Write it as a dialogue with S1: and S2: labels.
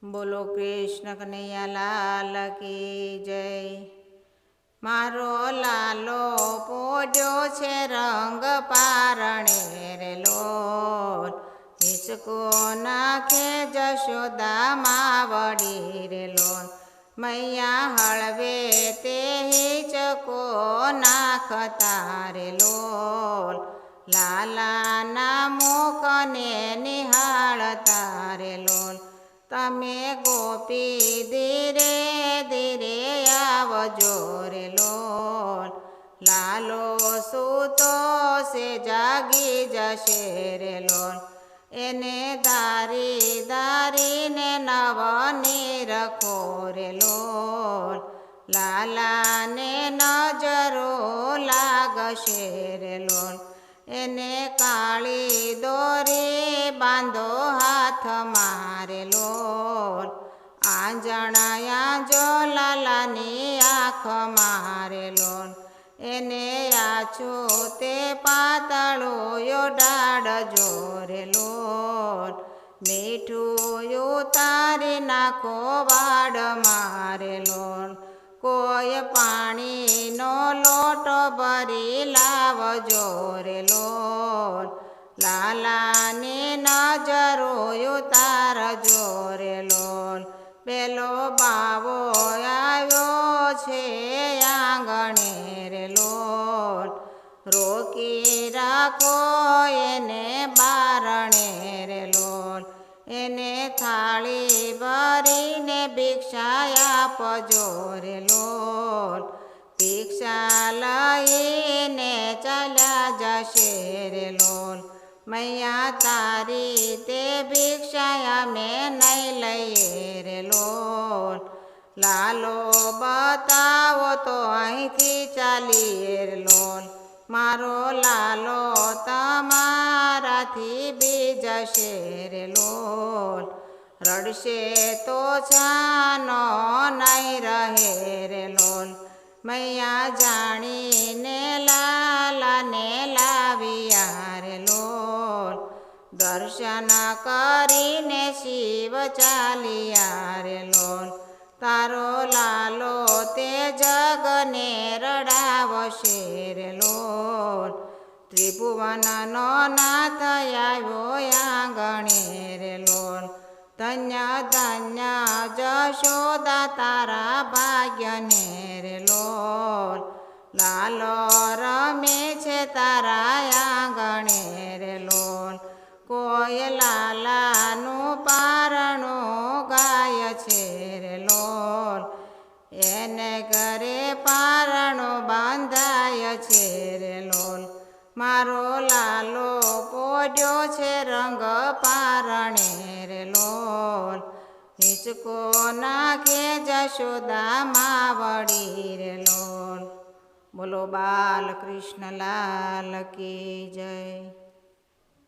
S1: બોલો કૃષ્ણ કનૈયા લાલ કી જય। મારો લાલો પોડ્યો છે રંગ પારણે રે લોલ, હિંચકો નાખે જશોદા માવડી રે લોલ। મૈયા હળવે તે હિંચકો નાખતા રે લોલ, લાલાના મુખને નિહાળતા રે લોલ। તમે ગોપી ધીરે ધીરે આવજો રે લોલ, લાલો સૂતો છે જાગી જશે રે લોલ। એને દારી દારીને નવની રખો રે લોલ, લાલાને નજરો લાગશે રે લોલ। એને કાળી દોરી બાંધો હાથમાં રે લોલ, આંજણાયા જો લાલાની આંખમાં રે લોલ। એને આછું તે પાતળું ઓડાડજો રે લોલ, મીઠું ઉતારી નાખો વાડમાં રે લોલ। કોઈ પાણીનો લોટો ભરી લાવજો રે લોલ, લાલાની નજરો ઉતારજો રે લોલ। પેલો બાવો આવ્યો છે આંગણે રે લોલ, રોકી રાખો એને બારણે રે લોલ। એને થાળી ભરીને ભિક્ષા આપજો રે લોલ, ભિક્ષા લઈને ચાલ્યા જશે રે લોલ। મૈયા તારી તે ભિક્ષા અમે નહીં લઈએ રે લોલ, લાલો બતાવો તો અહીંથી ચાલીએ રે લોલ। મારો લાલો તમારાથી બી જશે રે લોલ, રડશે તો છાનો નહીં રહે રે લોલ। મૈયા જાણીને લાલાને લાવ્યા રે લોલ, દર્શન કરીને શિવ ચાલ્યા રે લોલ। તારો લાલો તે જગને રડાવશે રે લોલ, ત્રિભુવનનો નાથ આવ્યો આંગણે રે લોલ। ધન્ય ધન્ય જશોદા તારા ભાગ્યને રે લોલ, લાલો રમે છે તારા આંગણે રે લોલ। કોઈ લાલાનું પારણું ગાય છે રે લોલ, એને ઘરે પારણું બાંધાય છે રે લોલ। મારો લાલો પોડ્યો છે રંગ પારણે રે લોલ, હિંચકો નાખે જશોદા માવડી રે લોલ। બોલો બાલકૃષ્ણ લાલ કી જય।